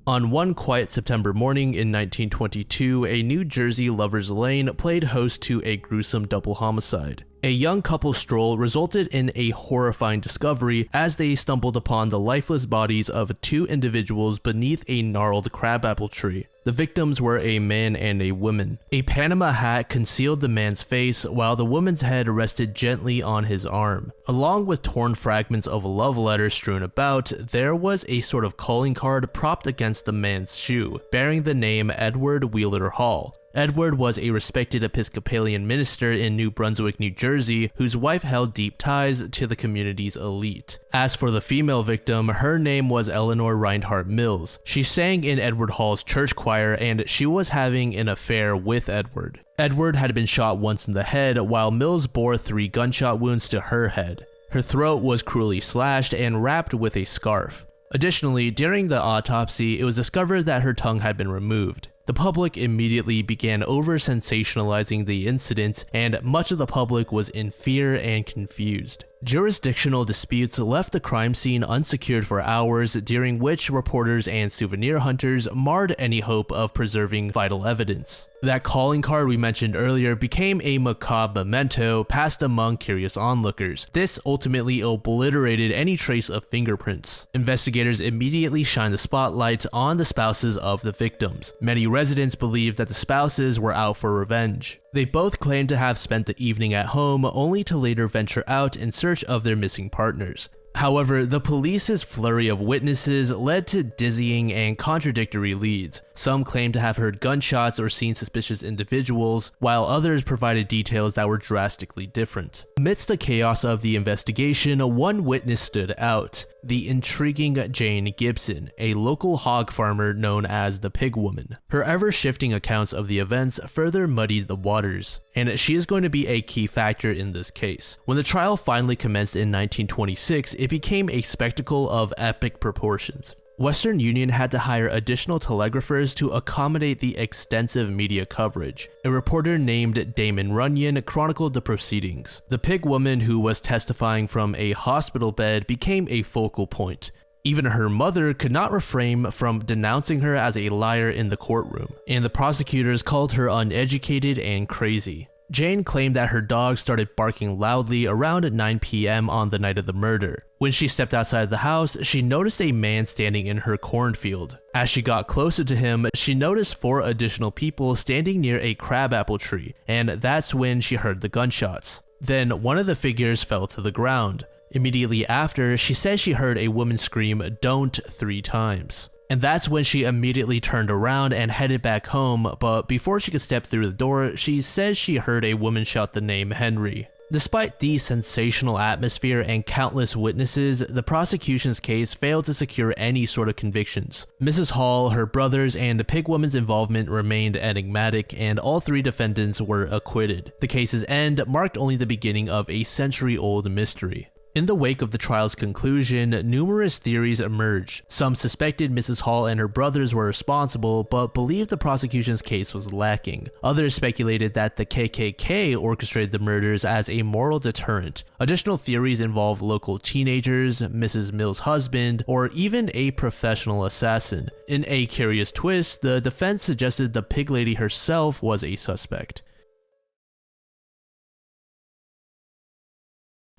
On one quiet September morning in 1922, a New Jersey lover's lane played host to a gruesome double homicide. A young couple's stroll resulted in a horrifying discovery as they stumbled upon the lifeless bodies of two individuals beneath a gnarled crabapple tree. The victims were a man and a woman. A Panama hat concealed the man's face, while the woman's head rested gently on his arm. Along with torn fragments of love letters strewn about, there was a sort of calling card propped against the man's shoe, bearing the name Edward Wheeler Hall. Edward was a respected Episcopalian minister in New Brunswick, New Jersey, whose wife held deep ties to the community's elite. As for the female victim, her name was Eleanor Reinhardt Mills. She sang in Edward Hall's church choir, and she was having an affair with Edward. Edward had been shot once in the head, while Mills bore 3 gunshot wounds to her head. Her throat was cruelly slashed and wrapped with a scarf. Additionally, during the autopsy, it was discovered that her tongue had been removed. The public immediately began over-sensationalizing the incident, and much of the public was in fear and confused. Jurisdictional disputes left the crime scene unsecured for hours, during which reporters and souvenir hunters marred any hope of preserving vital evidence. That calling card we mentioned earlier became a macabre memento passed among curious onlookers. This ultimately obliterated any trace of fingerprints. Investigators immediately shined the spotlight on the spouses of the victims. Many residents believed that the spouses were out for revenge. They both claimed to have spent the evening at home, only to later venture out in search of their missing partners. However, the police's flurry of witnesses led to dizzying and contradictory leads. Some claimed to have heard gunshots or seen suspicious individuals, while others provided details that were drastically different. Amidst the chaos of the investigation, one witness stood out. the intriguing Jane Gibson, a local hog farmer known as the Pig Woman. Her ever-shifting accounts of the events further muddied the waters, and she is going to be a key factor in this case. When the trial finally commenced in 1926, it became a spectacle of epic proportions. Western Union had to hire additional telegraphers to accommodate the extensive media coverage. A reporter named Damon Runyon chronicled the proceedings. The Pig Woman, who was testifying from a hospital bed, became a focal point. Even her mother could not refrain from denouncing her as a liar in the courtroom, and the prosecutors called her uneducated and crazy. Jane claimed that her dog started barking loudly around 9 p.m. on the night of the murder. When she stepped outside the house, she noticed a man standing in her cornfield. As she got closer to him, she noticed 4 additional people standing near a crabapple tree, and that's when she heard the gunshots. Then one of the figures fell to the ground. Immediately after, she said she heard a woman scream "don't" 3 times. And that's when she immediately turned around and headed back home, but before she could step through the door, she says she heard a woman shout the name Henry. Despite the sensational atmosphere and countless witnesses, the prosecution's case failed to secure any sort of convictions. Mrs. Hall, her brothers, and the Pig Woman's involvement remained enigmatic, and all 3 defendants were acquitted. The case's end marked only the beginning of a century-old mystery. In the wake of the trial's conclusion, numerous theories emerged. Some suspected Mrs. Hall and her brothers were responsible, but believed the prosecution's case was lacking. Others speculated that the KKK orchestrated the murders as a moral deterrent. Additional theories involve local teenagers, Mrs. Mill's husband, or even a professional assassin. In a curious twist, the defense suggested the pig lady herself was a suspect.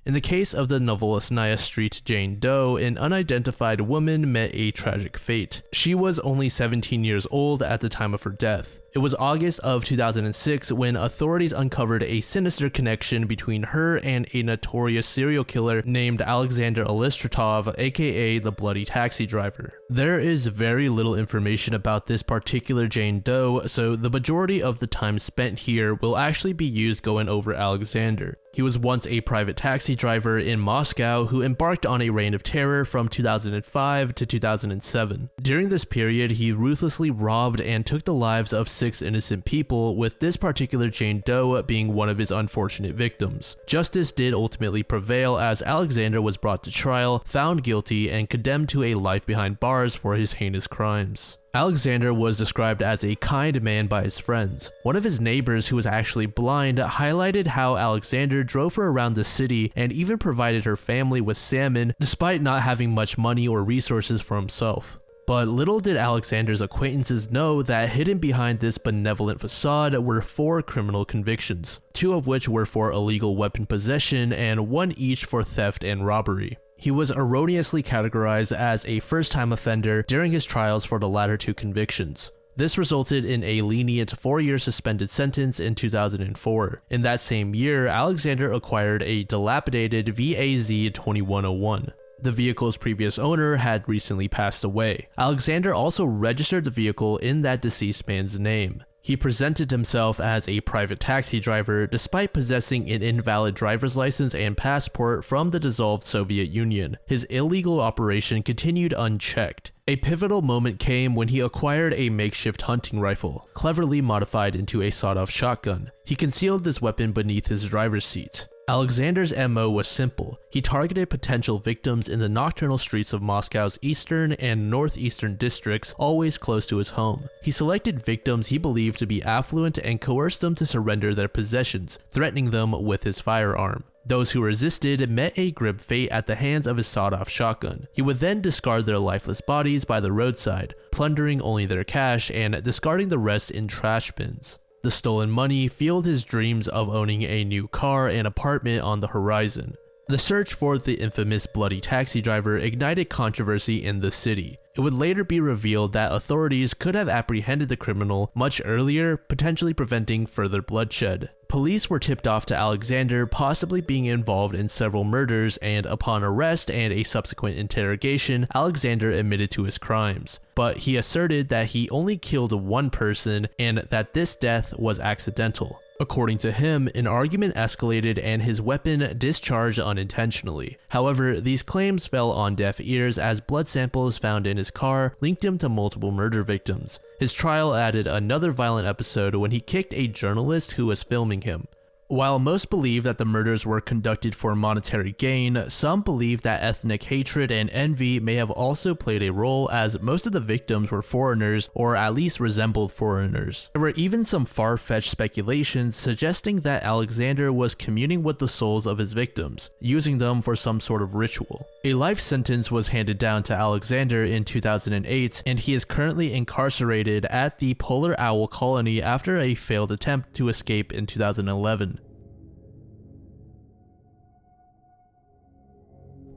In the case of the Novolesnaya Street Jane Doe, an unidentified woman met a tragic fate. She was only 17 years old at the time of her death. It was August of 2006 when authorities uncovered a sinister connection between her and a notorious serial killer named Alexander Elistratov, aka the Bloody Taxi Driver. There is very little information about this particular Jane Doe, so the majority of the time spent here will actually be used going over Alexander. He was once a private taxi driver in Moscow who embarked on a reign of terror from 2005 to 2007. During this period, he ruthlessly robbed and took the lives of 6 innocent people, with this particular Jane Doe being one of his unfortunate victims. Justice did ultimately prevail as Alexander was brought to trial, found guilty, and condemned to a life behind bars for his heinous crimes. Alexander was described as a kind man by his friends. One of his neighbors, who was actually blind, highlighted how Alexander drove her around the city and even provided her family with salmon despite not having much money or resources for himself. But little did Alexander's acquaintances know that hidden behind this benevolent facade were 4 criminal convictions, 2 of which were for illegal weapon possession and 1 each for theft and robbery. He was erroneously categorized as a first-time offender during his trials for the latter 2 convictions. This resulted in a lenient 4-year suspended sentence in 2004. In that same year, Alexander acquired a dilapidated VAZ 2101. The vehicle's previous owner had recently passed away. Alexander also registered the vehicle in that deceased man's name. He presented himself as a private taxi driver despite possessing an invalid driver's license and passport from the dissolved Soviet Union. His illegal operation continued unchecked. A pivotal moment came when he acquired a makeshift hunting rifle, cleverly modified into a sawed-off shotgun. He concealed this weapon beneath his driver's seat. Alexander's MO was simple. He targeted potential victims in the nocturnal streets of Moscow's eastern and northeastern districts, always close to his home. He selected victims he believed to be affluent and coerced them to surrender their possessions, threatening them with his firearm. Those who resisted met a grim fate at the hands of his sawed-off shotgun. He would then discard their lifeless bodies by the roadside, plundering only their cash and discarding the rest in trash bins. The stolen money fueled his dreams of owning a new car and apartment on the horizon. The search for the infamous Bloody Taxi Driver ignited controversy in the city. It would later be revealed that authorities could have apprehended the criminal much earlier, potentially preventing further bloodshed. Police were tipped off to Alexander possibly being involved in several murders, and upon arrest and a subsequent interrogation, Alexander admitted to his crimes. But he asserted that he only killed 1 person and that this death was accidental. According to him, an argument escalated and his weapon discharged unintentionally. However, these claims fell on deaf ears as blood samples found in his car linked him to multiple murder victims. His trial added another violent episode when he kicked a journalist who was filming him. While most believe that the murders were conducted for monetary gain, some believe that ethnic hatred and envy may have also played a role, as most of the victims were foreigners or at least resembled foreigners. There were even some far-fetched speculations suggesting that Alexander was communing with the souls of his victims, using them for some sort of ritual. A life sentence was handed down to Alexander in 2008, and he is currently incarcerated at the Polar Owl Colony after a failed attempt to escape in 2011.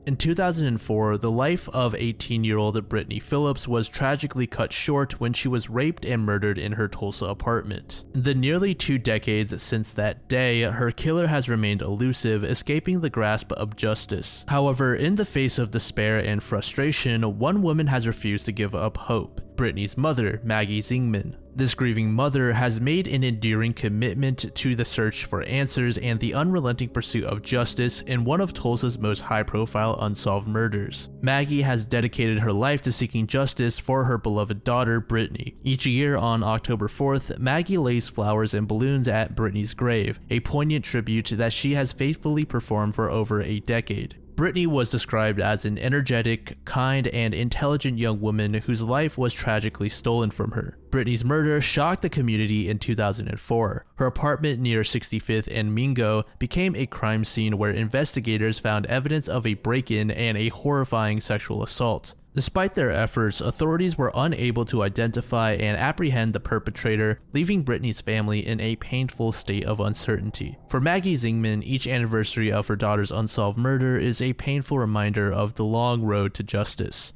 In 2004, the life of 18-year-old Brittany Phillips was tragically cut short when she was raped and murdered in her Tulsa apartment. In the nearly 2 decades since that day, her killer has remained elusive, escaping the grasp of justice. However, in the face of despair and frustration, one woman has refused to give up hope: Brittany's mother, Maggie Zingman. This grieving mother has made an enduring commitment to the search for answers and the unrelenting pursuit of justice in one of Tulsa's most high-profile unsolved murders. Maggie has dedicated her life to seeking justice for her beloved daughter, Brittany. Each year on October 4th, Maggie lays flowers and balloons at Brittany's grave, a poignant tribute that she has faithfully performed for over a decade. Brittany was described as an energetic, kind, and intelligent young woman whose life was tragically stolen from her. Brittany's murder shocked the community in 2004. Her apartment near 65th and Mingo became a crime scene where investigators found evidence of a break-in and a horrifying sexual assault. Despite their efforts, authorities were unable to identify and apprehend the perpetrator, leaving Brittany's family in a painful state of uncertainty. For Maggie Zingman, each anniversary of her daughter's unsolved murder is a painful reminder of the long road to justice.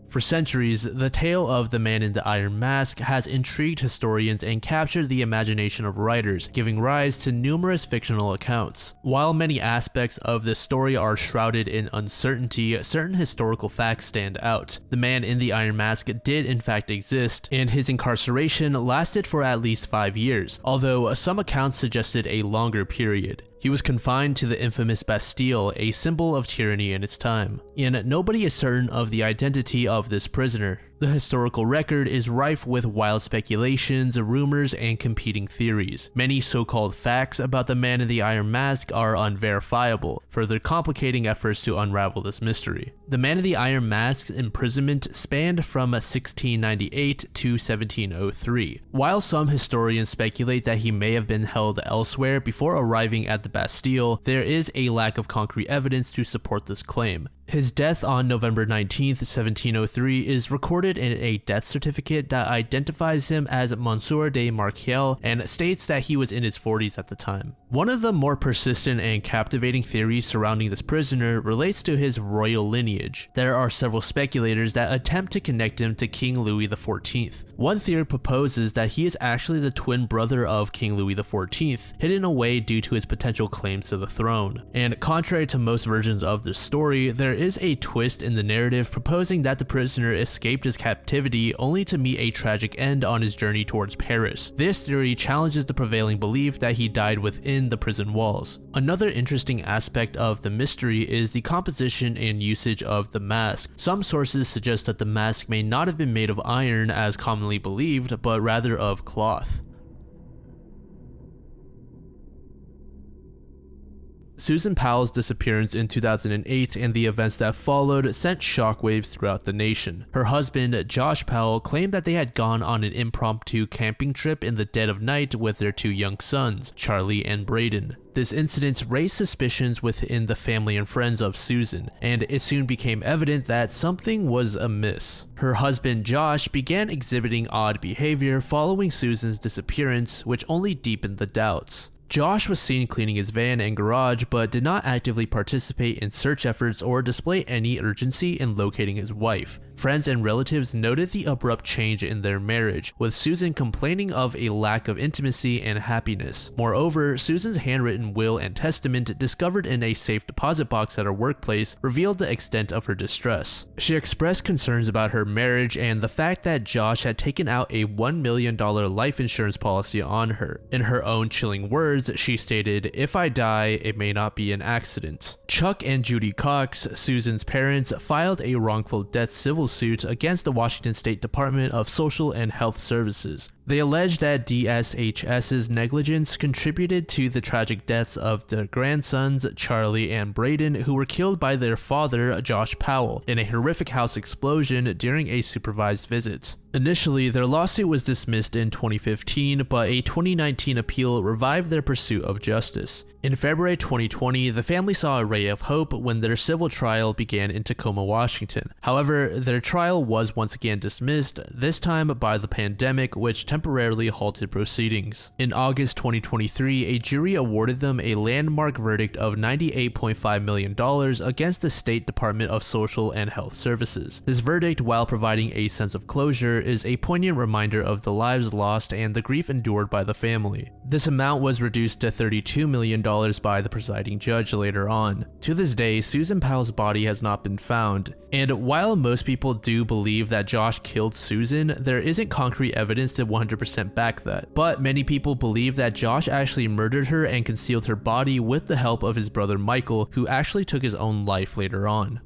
For centuries, the tale of the Man in the Iron Mask has intrigued historians and captured the imagination of writers, giving rise to numerous fictional accounts. While many aspects of this story are shrouded in uncertainty, certain historical facts stand out. The Man in the Iron Mask did in fact exist, and his incarceration lasted for at least 5 years, although some accounts suggested a longer period. He was confined to the infamous Bastille, a symbol of tyranny in its time, and nobody is certain of the identity of this prisoner. The historical record is rife with wild speculations, rumors, and competing theories. Many so-called facts about the Man in the Iron Mask are unverifiable, further complicating efforts to unravel this mystery. The Man in the Iron Mask's imprisonment spanned from 1698 to 1703. While some historians speculate that he may have been held elsewhere before arriving at the Bastille, there is a lack of concrete evidence to support this claim. His death on November 19, 1703 is recorded in a death certificate that identifies him as Monsieur de Marquiel and states that he was in his 40s at the time. One of the more persistent and captivating theories surrounding this prisoner relates to his royal lineage. There are several speculators that attempt to connect him to King Louis XIV. One theory proposes that he is actually the twin brother of King Louis XIV, hidden away due to his potential claims to the throne. And contrary to most versions of this story, there is a twist in the narrative proposing that the prisoner escaped his captivity only to meet a tragic end on his journey towards Paris. This theory challenges the prevailing belief that he died within the prison walls. Another interesting aspect of the mystery is the composition and usage of the mask. Some sources suggest that the mask may not have been made of iron as commonly believed, but rather of cloth. Susan Powell's disappearance in 2008 and the events that followed sent shockwaves throughout the nation. Her husband, Josh Powell, claimed that they had gone on an impromptu camping trip in the dead of night with their 2 young sons, Charlie and Braden. This incident raised suspicions within the family and friends of Susan, and it soon became evident that something was amiss. Her husband, Josh, began exhibiting odd behavior following Susan's disappearance, which only deepened the doubts. Josh was seen cleaning his van and garage, but did not actively participate in search efforts or display any urgency in locating his wife. Friends and relatives noted the abrupt change in their marriage, with Susan complaining of a lack of intimacy and happiness. Moreover, Susan's handwritten will and testament, discovered in a safe deposit box at her workplace, revealed the extent of her distress. She expressed concerns about her marriage and the fact that Josh had taken out a $1 million life insurance policy on her. In her own chilling words, she stated, "If I die, it may not be an accident." Chuck and Judy Cox, Susan's parents, filed a wrongful death civil suit against the Washington State Department of Social and Health Services. They alleged that DSHS's negligence contributed to the tragic deaths of their grandsons, Charlie and Braden, who were killed by their father, Josh Powell, in a horrific house explosion during a supervised visit. Initially, their lawsuit was dismissed in 2015, but a 2019 appeal revived their pursuit of justice. In February 2020, the family saw a ray of hope when their civil trial began in Tacoma, Washington. However, their trial was once again dismissed, this time by the pandemic, which temporarily halted proceedings. In August 2023, a jury awarded them a landmark verdict of $98.5 million against the State Department of Social and Health Services. This verdict, while providing a sense of closure, is a poignant reminder of the lives lost and the grief endured by the family. This amount was reduced to $32 million by the presiding judge later on. To this day, Susan Powell's body has not been found, and while most people do believe that Josh killed Susan, there isn't concrete evidence to 100% back that. But many people believe that Josh actually murdered her and concealed her body with the help of his brother Michael, who actually took his own life later on.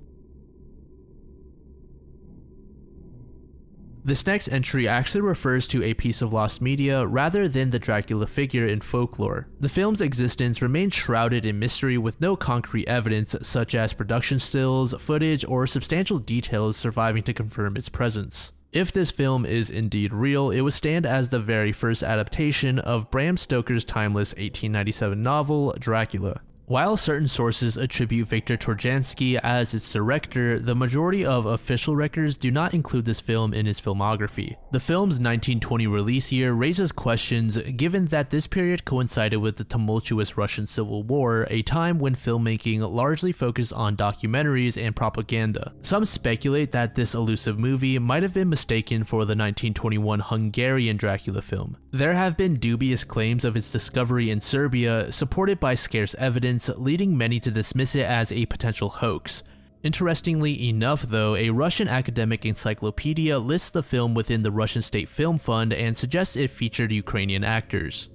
This next entry actually refers to a piece of lost media rather than the Dracula figure in folklore. The film's existence remains shrouded in mystery with no concrete evidence such as production stills, footage, or substantial details surviving to confirm its presence. If this film is indeed real, it would stand as the very first adaptation of Bram Stoker's timeless 1897 novel, Dracula. While certain sources attribute Victor Torjansky as its director, the majority of official records do not include this film in his filmography. The film's 1920 release year raises questions given that this period coincided with the tumultuous Russian Civil War, a time when filmmaking largely focused on documentaries and propaganda. Some speculate that this elusive movie might have been mistaken for the 1921 Hungarian Dracula film. There have been dubious claims of its discovery in Serbia, supported by scarce evidence, leading many to dismiss it as a potential hoax. Interestingly enough though, a Russian academic encyclopedia lists the film within the Russian State Film Fund and suggests it featured Ukrainian actors.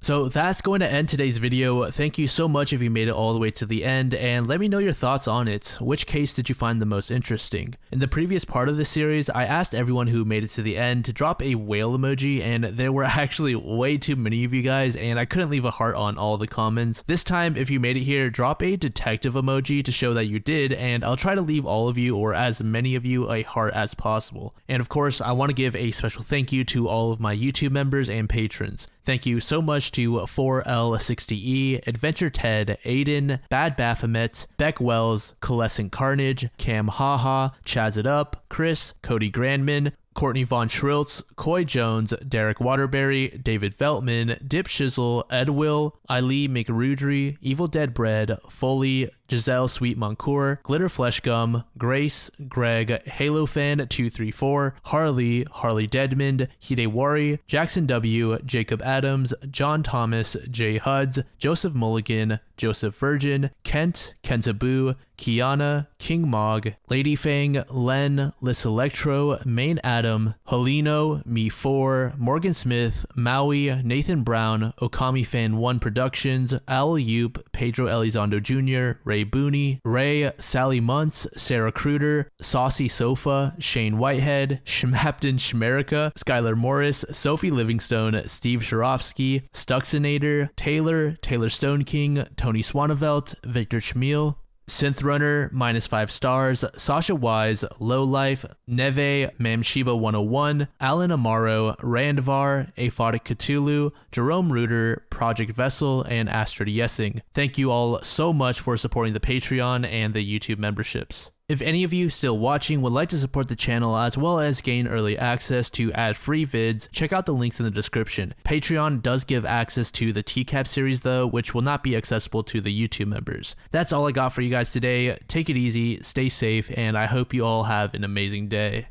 So that's going to end today's video. Thank you so much if you made it all the way to the end, and let me know your thoughts on it. Which case did you find the most interesting? In the previous part of this series, I asked everyone who made it to the end to drop a whale emoji, and there were actually way too many of you guys, and I couldn't leave a heart on all the comments. This time, if you made it here, drop a detective emoji to show that you did, and I'll try to leave all of you, or as many of you, a heart as possible. And of course, I want to give a special thank you to all of my YouTube members and patrons. Thank you so much to 4L60E, Adventure Ted, Aiden, Bad Baphomet, Beck Wells, Coalescent Carnage, Cam Haha, Chaz It Up, Chris, Cody Grandman, Courtney Von Schriltz, Coy Jones, Derek Waterbury, David Veltman, Dip Shizzle, Ed Will, Eileen McRudry, Evil Dead Bread, Foley, Giselle Sweet Moncour, Glitter Fleshgum, Grace, Greg, HaloFan234, Harley, Harley Deadmond, Hidewari, Jackson W, Jacob Adams, John Thomas, Jay Huds, Joseph Mulligan, Joseph Virgin, Kent, Kentaboo, Kiana, King Mog, Lady Fang, Len, Liss Electro, Main Adam, Holino, Me4, Morgan Smith, Maui, Nathan Brown, Okami Fan 1 Productions, Al Yoop, Pedro Elizondo Jr., Ray Booney, Ray, Sally Muntz, Sarah Cruder, Saucy Sofa, Shane Whitehead, Schmapton Schmerica, Skylar Morris, Sophie Livingstone, Steve Sharofsky, Stuxinator, Taylor Stone King, Tony Swanevelt, Victor Schmiel, Synthrunner, -5 stars, Sasha Wise, Lowlife, Neve, Mamshiba 101, Alan Amaro, Randvar, Aphotic Cthulhu, Jerome Reuter, Project Vessel, and Astrid Yessing. Thank you all so much for supporting the Patreon and the YouTube memberships. If any of you still watching would like to support the channel as well as gain early access to ad-free vids, check out the links in the description. Patreon does give access to the TCAP series though, which will not be accessible to the YouTube members. That's all I got for you guys today. Take it easy, stay safe, and I hope you all have an amazing day.